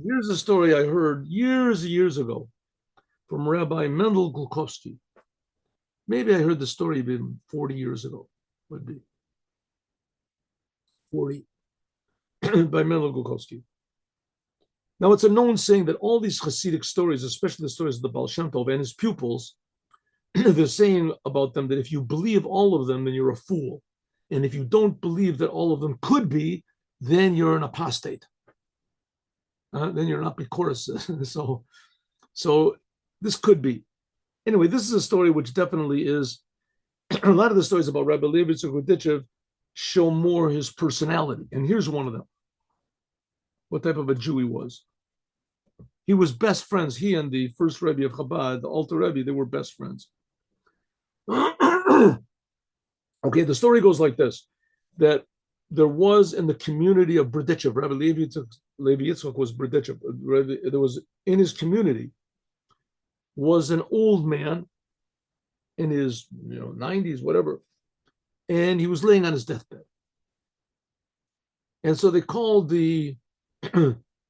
Here's a story I heard years and years ago from Rabbi Mendel Glukowski. Maybe I heard the story even 40 years ago, would be 40 by Mendel Glukowski. Now, it's a known saying that all these Chassidic stories, especially the stories of the Baal Shem Tov and his pupils, they're saying about them that if you believe all of them, then you're a fool. And if you don't believe that all of them could be, then you're an apostate. Then you're not Bikoris. so this could be. Anyway, this is a story which definitely is, a lot of the stories about Rabbi Levi Tzukuditchev show more his personality. And here's one of them, what type of a Jew he was. He was best friends. He and the first Rebbe of Chabad, the Alter Rebbe, they were best friends. Okay, the story goes like this, that there was in the community of Berditchev, Rabbi Levi Yitzchak was Berditchev, there was in his community was an old man in his 90s, whatever, and he was laying on his deathbed. And so they called in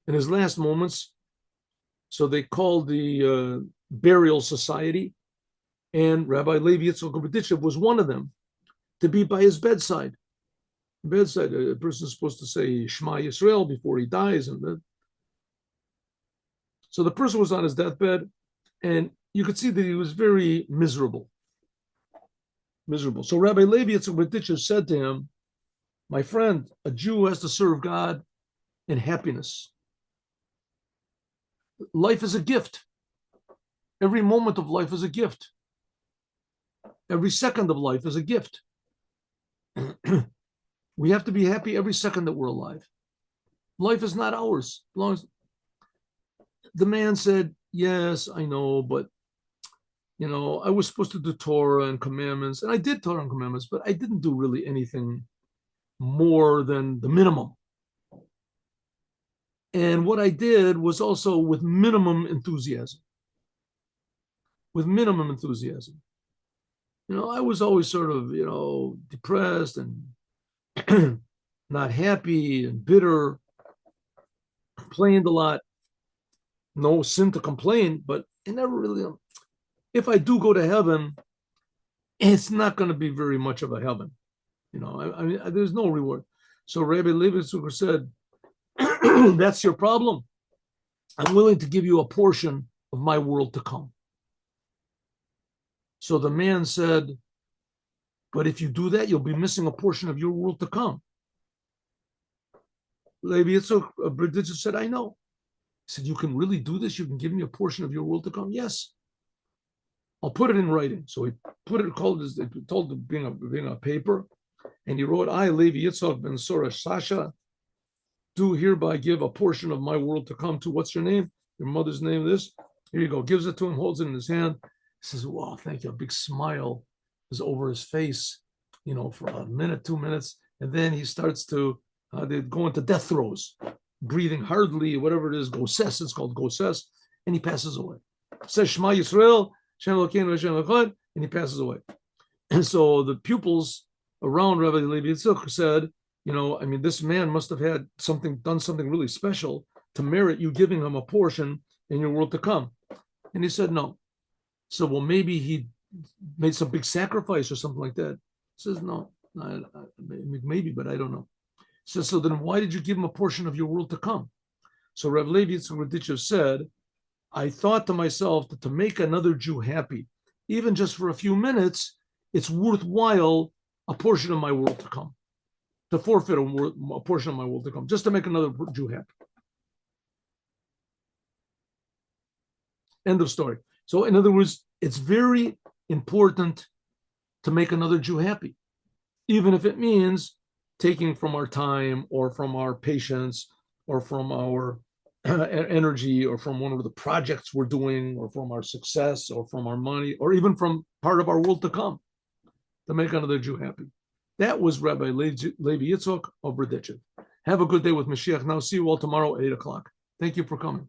his last moments, so they called the burial society, and Rabbi Levi Yitzchak Berditchev was one of them, to be by his bedside. A person is supposed to say Shema Yisrael before he dies. So the person was on his deathbed, and you could see that he was very miserable. So Rabbi Levi Yitzchak Berditchev said to him, my friend, a Jew has to serve God in happiness. Life is a gift. Every moment of life is a gift. Every second of life is a gift. We have to be happy every second that we're alive. Life is not ours. The man said, yes, I know, but I was supposed to do Torah and commandments, and I did Torah and commandments, but I didn't do really anything more than the minimum. And what I did was also with minimum enthusiasm. I was always sort of, depressed and not happy and bitter, complained a lot. No sin to complain, but I never really, if I do go to heaven, it's not going to be very much of a heaven. I mean, there's no reward. So Rabbi Levi said, that's your problem. I'm willing to give you a portion of my world to come. So the man said, but if you do that, you'll be missing a portion of your world to come. Levi Yitzchak Berditchev said, I know. He said, you can really do this? You can give me a portion of your world to come? Yes. I'll put it in writing. So he told to bring a paper, and he wrote, I, Levi Yitzchak ben Soresh Sasha, do hereby give a portion of my world to come to, what's your name? Your mother's name, this. Here you go. Gives it to him, holds it in his hand. He says, wow, thank you. A big smile is over his face, for a minute, 2 minutes. And then he starts to, they go into death throes, breathing hardly, whatever it is, goses, it's called goses, and he passes away. Says Shema Yisrael, Shem Elokeinu Hashem Echad, and he passes away. And so the pupils around Rabbi Levi Yitzchak said, this man must have done something really special to merit you giving him a portion in your world to come. And he said, no. So, well, maybe he made some big sacrifice or something like that. He says, no, maybe, but I don't know. He says, so then why did you give him a portion of your world to come? So Rabbi Levi Yitzchak Berditchev said, I thought to myself that to make another Jew happy, even just for a few minutes, it's worthwhile a portion of my world to come, to forfeit a portion of my world to come, just to make another Jew happy. End of story. So in other words, it's very important to make another Jew happy, even if it means taking from our time or from our patience or from our energy or from one of the projects we're doing or from our success or from our money or even from part of our world to come to make another Jew happy. That was Rabbi Levi Yitzchak of Berditchev. Have a good day with Mashiach. Now see you all tomorrow at 8 o'clock. Thank you for coming.